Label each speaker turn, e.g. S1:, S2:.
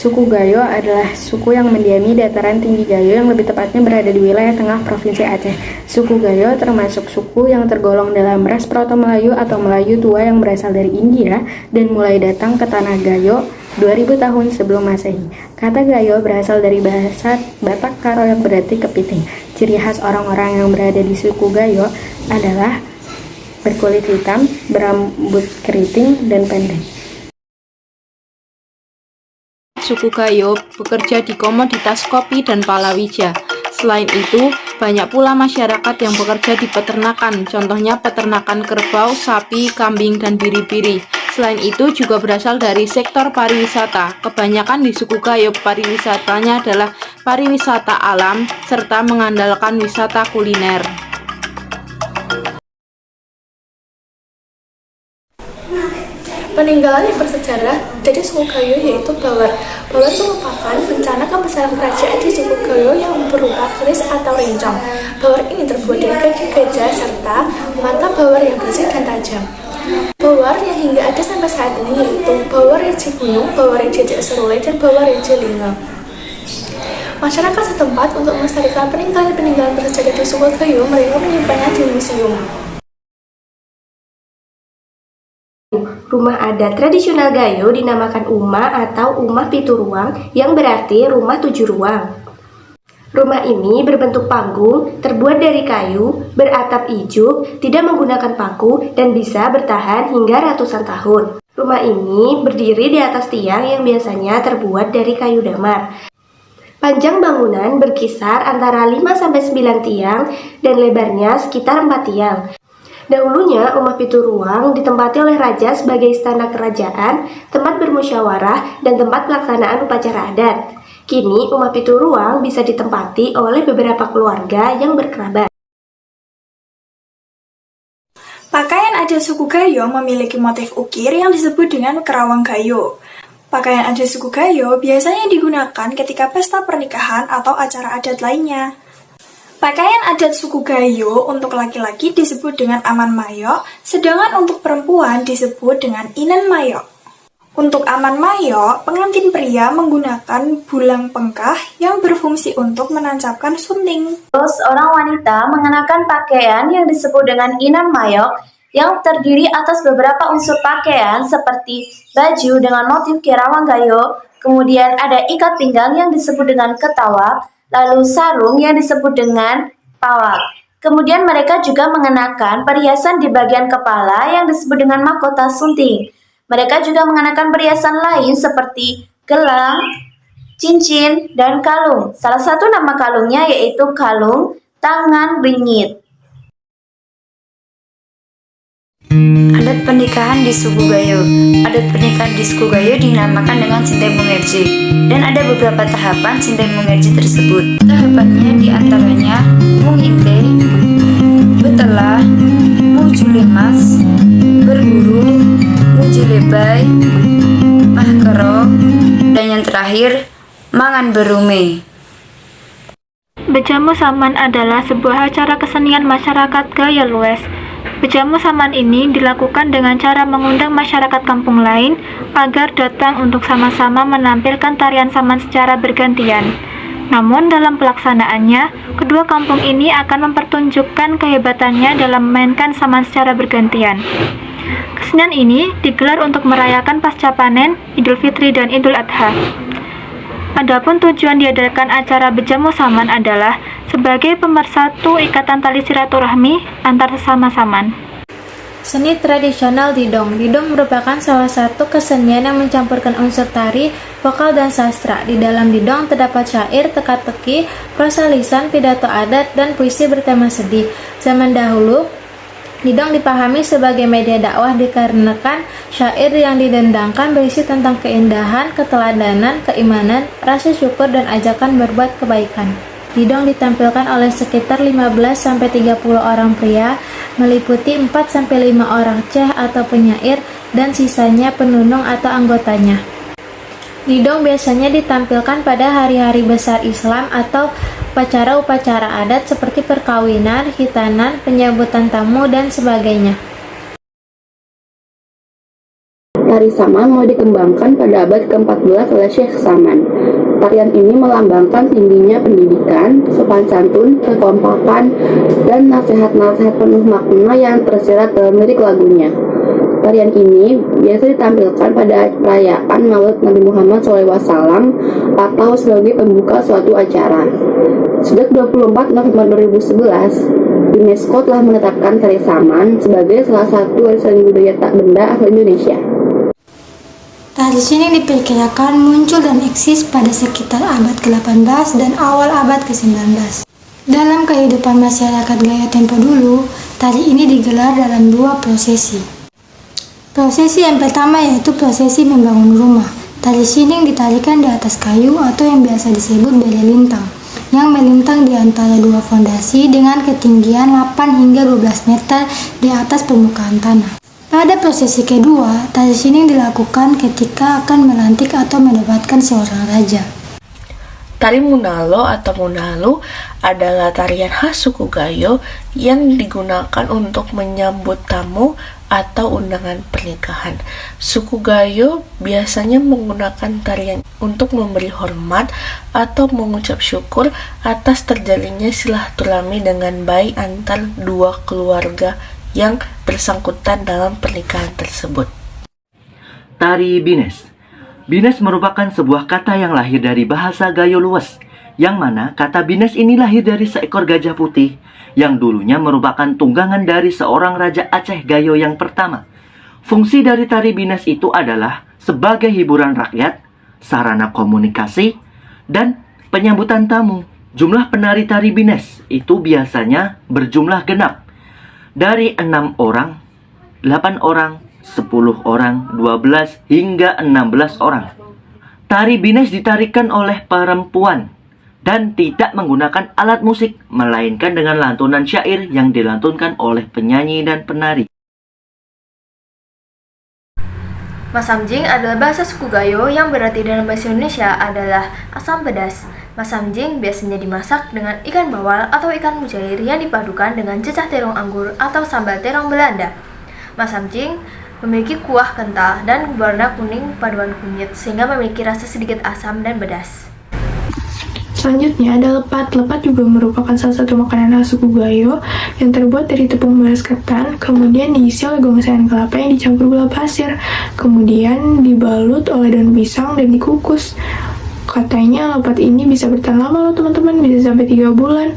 S1: Suku Gayo adalah suku yang mendiami dataran tinggi Gayo yang lebih tepatnya berada di wilayah tengah Provinsi Aceh. Suku Gayo termasuk suku yang tergolong dalam ras Proto-Melayu atau Melayu tua yang berasal dari India dan mulai datang ke tanah Gayo 2000 tahun sebelum Masehi. Kata Gayo berasal dari bahasa Batak Karo yang berarti kepiting. Ciri khas orang-orang yang berada di suku Gayo adalah berkulit hitam, berambut keriting, dan pendek.
S2: Suku Gayo bekerja di komoditas kopi dan palawija. Selain itu, banyak pula masyarakat yang bekerja di peternakan, contohnya peternakan kerbau, sapi, kambing, dan biri-biri. Selain itu juga berasal dari sektor pariwisata. Kebanyakan di suku Gayo pariwisatanya adalah pariwisata alam, serta mengandalkan wisata kuliner.
S3: Peninggalan yang bersejarah dari suku Gayo yaitu Bawor. Bawor merupakan bencana kebesaran kerajaan di suku Gayo yang berupa keris atau rincong. Bawor ini terbuat dari kaki gajah serta mata bawor yang bersih dan tajam. Bawor yang hingga ada sampai saat ini yaitu Bawor Reji Gunung, Bawor Reji Serule, dan Bawor Reji Linga. Masyarakat setempat untuk melestarikan peninggalan-peninggalan bersejarah di suku Gayo, mereka menyimpannya di museum.
S4: Rumah adat tradisional Gayo dinamakan Uma atau Umah Pitu Ruang yang berarti rumah 7 ruang. Rumah ini berbentuk panggung, terbuat dari kayu, beratap ijuk, tidak menggunakan paku, dan bisa bertahan hingga ratusan tahun. Rumah ini berdiri di atas tiang yang biasanya terbuat dari kayu damar. Panjang bangunan berkisar antara 5-9 tiang dan lebarnya sekitar 4 tiang. Dahulunya, Umah Pitu Ruang ditempati oleh raja sebagai istana kerajaan, tempat bermusyawarah, dan tempat pelaksanaan upacara adat. Kini, Umah Pitu Ruang bisa ditempati oleh beberapa keluarga yang berkerabat.
S5: Pakaian adat suku Gayo memiliki motif ukir yang disebut dengan kerawang Gayo. Pakaian adat suku Gayo biasanya digunakan ketika pesta pernikahan atau acara adat lainnya. Pakaian adat suku Gayo untuk laki-laki disebut dengan aman mayok, sedangkan untuk perempuan disebut dengan inan mayok. Untuk aman mayok, pengantin pria menggunakan bulang pengkah yang berfungsi untuk menancapkan sunting.
S6: Seorang wanita mengenakan pakaian yang disebut dengan inan mayok yang terdiri atas beberapa unsur pakaian seperti baju dengan motif kerawang Gayo, kemudian ada ikat pinggang yang disebut dengan ketawak, lalu sarung yang disebut dengan pawak. Kemudian mereka juga mengenakan perhiasan di bagian kepala yang disebut dengan mahkota sunting. Mereka juga mengenakan perhiasan lain seperti gelang, cincin, dan kalung. Salah satu nama kalungnya yaitu kalung tangan ringit.
S7: Adat pernikahan di suku Gayo. Adat pernikahan di suku Gayo dinamakan dengan Cintai Mungerji, dan ada beberapa tahapan Cintai Mungerji tersebut. Tahapannya diantaranya Munginte, Betelah, Mujulemas, Berguru, Mujilebay, Mahkero, dan yang terakhir Mangan Berume.
S8: Bejamu Saman adalah sebuah acara kesenian masyarakat Gayo Lues. Bejamu Saman ini dilakukan dengan cara mengundang masyarakat kampung lain agar datang untuk sama-sama menampilkan tarian saman secara bergantian. Namun dalam pelaksanaannya, kedua kampung ini akan mempertunjukkan kehebatannya dalam memainkan saman secara bergantian. Kesenian ini digelar untuk merayakan pasca panen, Idul Fitri, dan Idul Adha. Adapun tujuan diadakan acara Bejamu Saman adalah sebagai pemersatu ikatan tali silaturahmi antar sesama saman.
S9: Seni tradisional Didong. Didong merupakan salah satu kesenian yang mencampurkan unsur tari, vokal, dan sastra. Di dalam Didong terdapat syair, teka-teki, prosa lisan, pidato adat, dan puisi bertema sedih. Zaman dahulu, Didong dipahami sebagai media dakwah dikarenakan syair yang didendangkan berisi tentang keindahan, keteladanan, keimanan, rasa syukur, dan ajakan berbuat kebaikan. Didong ditampilkan oleh sekitar 15-30 orang pria, meliputi 4-5 orang ceh atau penyair, dan sisanya penunung atau anggotanya. Didong biasanya ditampilkan pada hari-hari besar Islam atau upacara-upacara adat seperti perkawinan, khitanan, penyambutan tamu, dan sebagainya.
S10: Tari Saman mulai dikembangkan pada abad ke-14 oleh Syekh Saman. Tarian ini melambangkan tingginya pendidikan, sopan santun, kekompakan, dan nasihat-nasihat penuh makna yang tersirat dalam lirik lagunya. Tarian ini biasa ditampilkan pada perayaan Maulid Nabi Muhammad SAW atau sebagai pembuka suatu acara. Sejak 24 November 2011, UNESCO telah menetapkan Tari Saman sebagai salah satu warisan budaya tak benda asal Indonesia.
S11: Tari sining diperkirakan muncul dan eksis pada sekitar abad ke-18 dan awal abad ke-19. Dalam kehidupan masyarakat Gayo tempo dulu, tari ini digelar dalam dua prosesi. Prosesi yang pertama yaitu prosesi membangun rumah. Tari sining ditarikan di atas kayu atau yang biasa disebut bele lintang, yang melintang di antara dua fondasi dengan ketinggian 8 hingga 12 meter di atas permukaan tanah. Pada prosesi kedua, tari sining dilakukan ketika akan melantik atau mendapatkan seorang raja.
S12: Tari Munalo atau Munalu adalah tarian khas suku Gayo yang digunakan untuk menyambut tamu atau undangan pernikahan. Suku Gayo biasanya menggunakan tarian untuk memberi hormat atau mengucap syukur atas terjalinnya silaturahmi dengan baik antar dua keluarga yang bersangkutan dalam pernikahan tersebut.
S13: Tari Bines. Bines merupakan sebuah kata yang lahir dari bahasa Gayo luas, yang mana kata Bines ini lahir dari seekor gajah putih, yang dulunya merupakan tunggangan dari seorang raja Aceh Gayo yang pertama. Fungsi dari tari Bines itu adalah sebagai hiburan rakyat, sarana komunikasi, dan penyambutan tamu. Jumlah penari tari Bines itu biasanya berjumlah genap, dari 6 orang, 8 orang, 10 orang, 12 hingga 16 orang. Tari Bines ditarikan oleh perempuan dan tidak menggunakan alat musik, melainkan dengan lantunan syair yang dilantunkan oleh penyanyi dan penari.
S14: Masamjing adalah bahasa suku Gayo yang berarti dalam bahasa Indonesia adalah asam pedas. Masamjing biasanya dimasak dengan ikan bawal atau ikan mujair yang dipadukan dengan cecah terong anggur atau sambal terong Belanda. Masamjing memiliki kuah kental dan berwarna kuning paduan kunyit sehingga memiliki rasa sedikit asam dan pedas.
S15: Selanjutnya ada lepat. Lepat juga merupakan salah satu makanan khas suku Gayo yang terbuat dari tepung beras ketan, kemudian diisi oleh gongsaan kelapa yang dicampur gula pasir, kemudian dibalut oleh daun pisang dan dikukus. Katanya lepat ini bisa bertahan lama loh teman-teman, bisa sampai 3 bulan.